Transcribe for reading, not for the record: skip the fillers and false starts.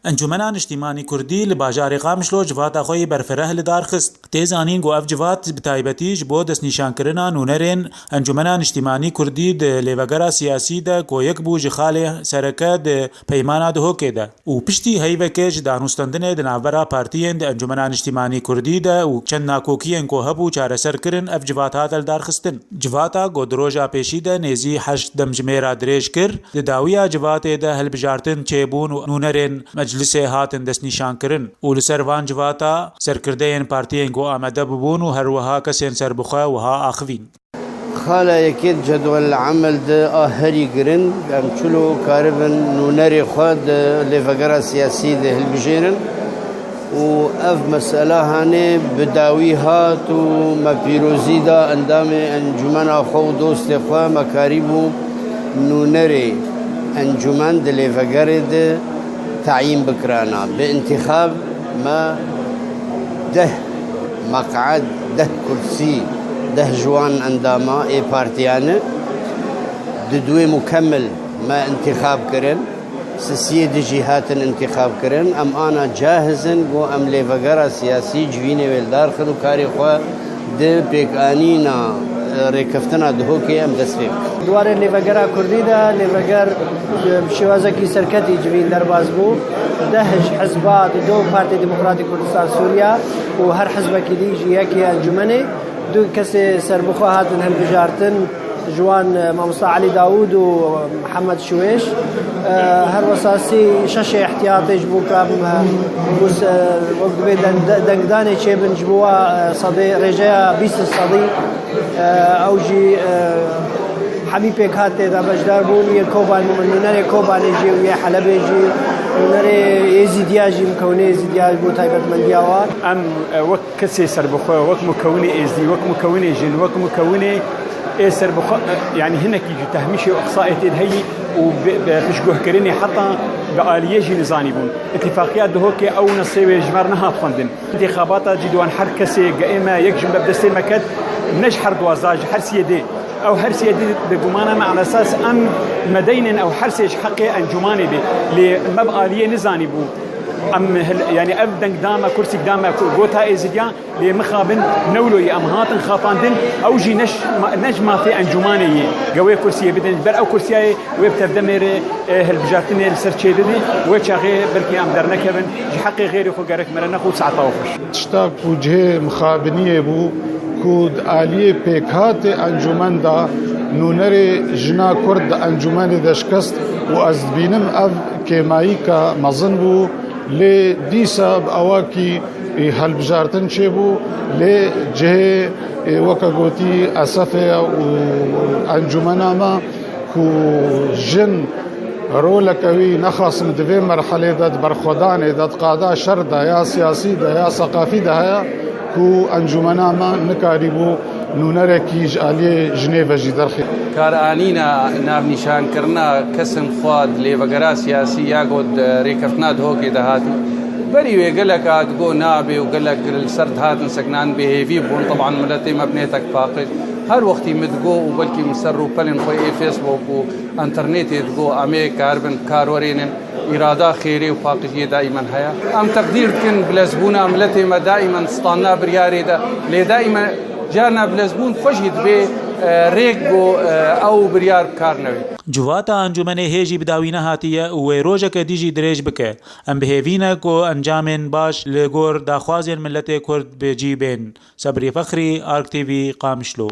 انجمنا نیشتیمانی کردی لباجار قامشلو جوات خوی برفره لدار خست تیزانین گو اف جوات بتایبتیج بود دست نشان کرنا نونرین انجمنا نیشتیمانی کردی د لیوگرا سیاسی د کویک بوج خاله سرکه د پیمانا د هوکه ده او پشتی هیوکج دانوستندنه د ناورا پارتیین د انجمنا نیشتیمانی کردی ده او چند ناکوکین کو هبو چاره سر کرن اف جواتات لدار خستن جواتا گودروجا پیشی ده نزی 8 دمجمرا دريج كر داويا جوات ده هلبجارتن چيبون نونرين مجلس هاتن دست نشان کرن و لسروان جواتا سرکردین پارتیین گو آمده ببون و هر وها کسین سربخوا وها آخوین خاله يكيد جدول العمل ده هري جرين امشلو كاربن نونري خود لفقرة سياسي ده البجيرن و اف مسألة هاني بداوي هات و مبيروزي دا اندام انجمان خو دوست خوا مكاريبو نونري انجمان ده لفقرة ده تعيين بكرانا بانتخاب ما ده مقعد ده كرسي ده جوان انداما اي بارتيانه دوي مكمل ما انتخاب كرن سيد جهات انتخاب كرن ام انا جاهزن و ام لفقرة سياسي جويني والدار خلو كاري خوا ده بيكانينا ريكفتنا دهوكي ام دسفيك دوار لفقرة كردي ده لفقر شوازكي سركتي جوين درباز بو دهش حزبات دو بارتي ديمقراطي كردستان سوريا و هر حزبك دي جياكي انجمني دو كسي سربخو هاتن هلبجارتن جوان ماموستا علي داود ومحمد شويش هر وساسي شاشة احتياطي جبوكا بوس وقت بي دنقداني چيبن جبوا صدي رجايا بيست الصدي اوجي حبيبك هاتي دا بجدار بون يكوبان نونري كوبان يجي ويا حلب يجي نونري يزيديا جي مكوني يزيديا بو تايبت من دياوات ام وك كسي سربخو وك مكوني ازدي وك مكوني جن وك مكوني سربخو يعني هناك يجي تهميشي واقصائيات هي وبخشجوه كريني حتى بآلية جي نزاني بون اتفاقيات دهوكي او نصيب جمرنها تخندن انتخابات جدوان حركسي قائمة يكجم ببدستي مكد نجحر دوازاج حرسية دي او حرسية دي بقمانا على اساس ام مدين او حرسية حقي انجماني دي لمبآلية نزاني بون ام يعني ابدن قدامه كرسي قدامه قوتها ازديا لمخابن نولوي ام هاتن خافاندن او جي نج ما في انجماني قوي كرسي بدن بر او كرسي ويبتر دمر هالبجاتن السرچي دي وچاغي بلكي ام درنكبن حقي غير خو غرك مرنا خو ساعتوفش تشتاق وجه مخابنيه بو كود آلية بيكات انجمن دا نونري جنا كرد انجمن دشكست وازبينم اف كيمايكا مظن بو لی دیسا اواکی هلبجارتن چبو لی جه وکا گوتی اسفه و انجمنا ما کو جن رولکوی نخاص مدوی مرحله داد برخودان داد قادا شر دا یا سیاسی دا یا ثقافی دا کو انجمنا ما نکاریبو نونركيج عليه جنيفا جي درخي كارانينا ناب نشان كرنا كسن خواد لفقرا سياسية قد ريكفتنا دهوكي دهاتي بري ويقلك اتقو نابي وقلك السرد هاتن سكنان بهيفي بون طبعا ملتي مبنيتك فاقد هر وقتي مدقو وبلكي مسرو بلن خوي فيسبوك وانترنت يدقو امي كاربن كارورين إرادة خيري وفاقدية دائما هيا ام تقدير كن بلزبونا ملتي ما دائما سطانا برياري دا لي دائما جانا بلزبون خوشید به ریگو او بریار کارنوی جواتا انجمن هیجی بداوینه هاتیه و روجک دیجی دریج بکه ام بهوینه کو انجامن باش لگور داخوازین ملت کرد بجیبن صبری فخری آرک تیوی قامشلو